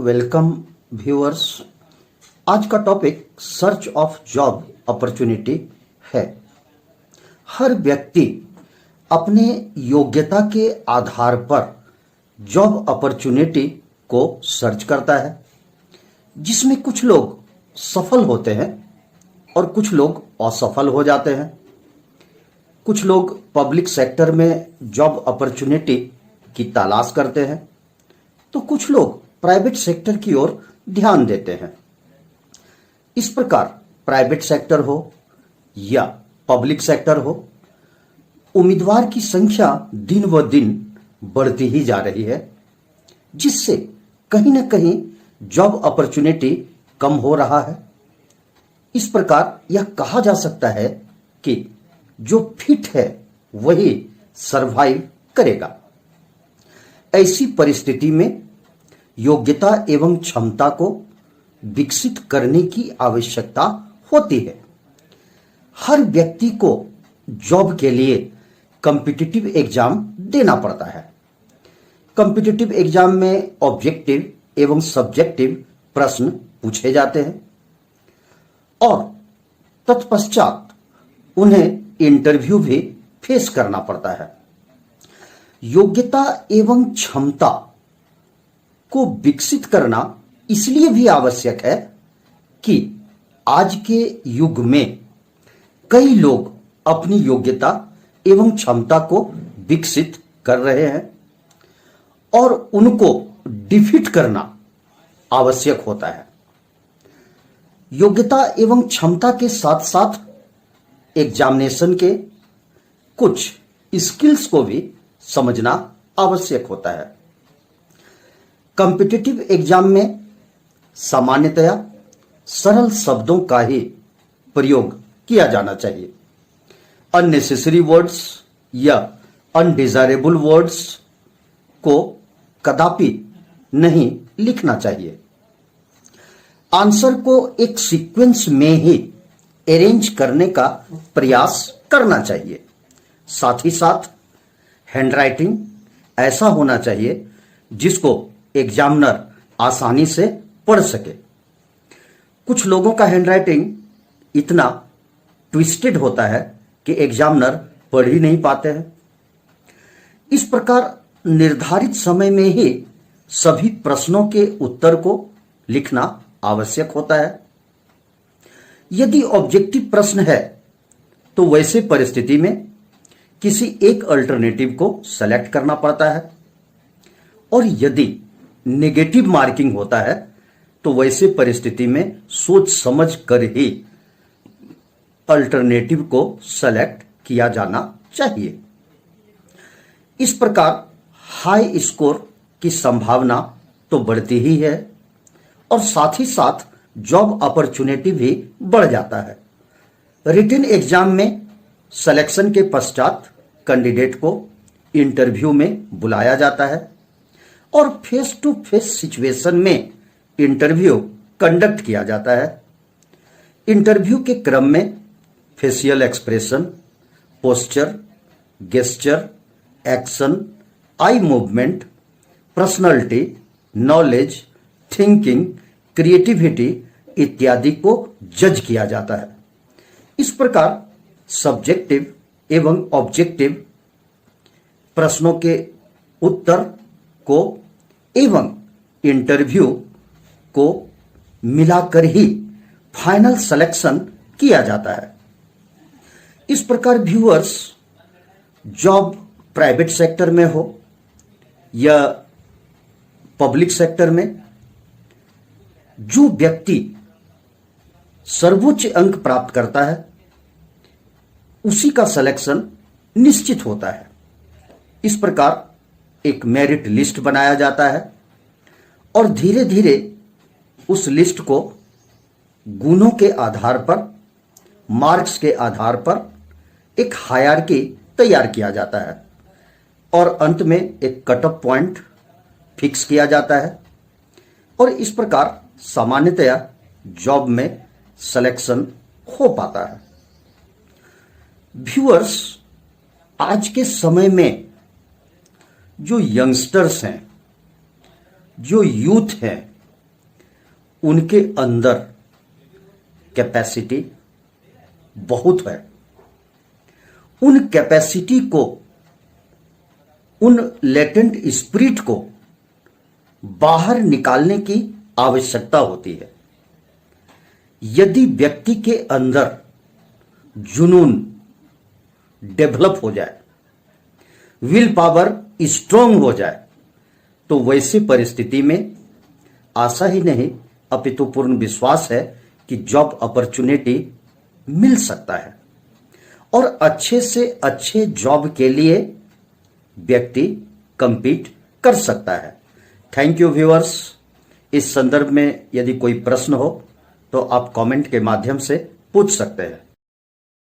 Welcome viewers. आज का topic search of job opportunity है। हर व्यक्ति अपने योग्यता के आधार पर जॉब अपॉर्चुनिटी को सर्च करता है, जिसमें कुछ लोग सफल होते हैं और कुछ लोग असफल हो जाते हैं। कुछ लोग पब्लिक सेक्टर में जॉब अपॉर्चुनिटी की तलाश करते हैं, तो कुछ लोग प्राइवेट सेक्टर की ओर ध्यान देते हैं। इस प्रकार प्राइवेट सेक्टर हो या पब्लिक सेक्टर हो, उम्मीदवार की संख्या दिन व दिन बढ़ती ही जा रही है, जिससे कहीं ना कहीं जॉब अपॉर्चुनिटी कम हो रहा है। इस प्रकार यह कहा जा सकता है कि जो फिट है वही सरवाइव करेगा। ऐसी परिस्थिति में योग्यता एवं क्षमता को विकसित करने की आवश्यकता होती है। हर व्यक्ति को जॉब के लिए कॉम्पिटिटिव एग्जाम देना पड़ता है। कॉम्पिटिटिव एग्जाम में ऑब्जेक्टिव एवं सब्जेक्टिव प्रश्न पूछे जाते हैं और तत्पश्चात उन्हें इंटरव्यू भी फेस करना पड़ता है। योग्यता एवं क्षमता को विकसित करना इसलिए भी आवश्यक है कि आज के युग में कई लोग अपनी योग्यता एवं क्षमता को विकसित कर रहे हैं और उनको डिफीट करना आवश्यक होता है। योग्यता एवं क्षमता के साथ साथ एग्जामिनेशन के कुछ स्किल्स को भी समझना आवश्यक होता है। कॉम्पिटिटिव एग्जाम में सामान्यतया सरल शब्दों का ही प्रयोग किया जाना चाहिए। अननेसेसरी वर्ड्स या अनडिजायरेबल वर्ड्स को कदापि नहीं लिखना चाहिए। आंसर को एक सीक्वेंस में ही अरेंज करने का प्रयास करना चाहिए। साथ ही साथ हैंडराइटिंग ऐसा होना चाहिए जिसको एग्जामिनर आसानी से पढ़ सके। कुछ लोगों का हैंडराइटिंग इतना ट्विस्टेड होता है कि एग्जामिनर पढ़ ही नहीं पाते हैं। इस प्रकार निर्धारित समय में ही सभी प्रश्नों के उत्तर को लिखना आवश्यक होता है। यदि ऑब्जेक्टिव प्रश्न है तो वैसे परिस्थिति में किसी एक अल्टरनेटिव को सेलेक्ट करना पड़ता है, और यदि नेगेटिव मार्किंग होता है तो वैसे परिस्थिति में सोच समझ कर ही अल्टरनेटिव को सेलेक्ट किया जाना चाहिए। इस प्रकार हाई स्कोर की संभावना तो बढ़ती ही है और साथ ही साथ जॉब अपॉर्चुनिटी भी बढ़ जाता है। रिटन एग्जाम में सिलेक्शन के पश्चात कैंडिडेट को इंटरव्यू में बुलाया जाता है और फेस टू फेस सिचुएशन में इंटरव्यू कंडक्ट किया जाता है। इंटरव्यू के क्रम में facial expression, posture, gesture, action, eye movement, personality, knowledge, thinking, creativity इत्यादि को जज किया जाता है। इस प्रकार सब्जेक्टिव एवं ऑब्जेक्टिव प्रश्नों के उत्तर को एवं इंटरव्यू को मिलाकर ही फाइनल सिलेक्शन किया जाता है। इस प्रकार व्यूअर्स, जॉब प्राइवेट सेक्टर में हो या पब्लिक सेक्टर में, जो व्यक्ति सर्वोच्च अंक प्राप्त करता है उसी का सिलेक्शन निश्चित होता है। इस प्रकार एक मेरिट लिस्ट बनाया जाता है और धीरे धीरे उस लिस्ट को गुणों के आधार पर, मार्क्स के आधार पर एक हायरार्की तैयार किया जाता है और अंत में एक कट ऑफ पॉइंट फिक्स किया जाता है और इस प्रकार सामान्यतया जॉब में सिलेक्शन हो पाता है। व्यूअर्स, आज के समय में जो यंगस्टर्स हैं, जो यूथ हैं, उनके अंदर कैपेसिटी बहुत है। उन कैपेसिटी को, उन लेटेंट स्पिरिट को बाहर निकालने की आवश्यकता होती है। यदि व्यक्ति के अंदर जुनून डेवलप हो जाए, विल पावर स्ट्रांग हो जाए, तो वैसी परिस्थिति में आशा ही नहीं अपितु पूर्ण विश्वास है कि जॉब अपॉर्चुनिटी मिल सकता है और अच्छे से अच्छे जॉब के लिए व्यक्ति compete कर सकता है। Thank you viewers. इस संदर्भ में यदि कोई प्रश्न हो तो आप कमेंट के माध्यम से पूछ सकते हैं।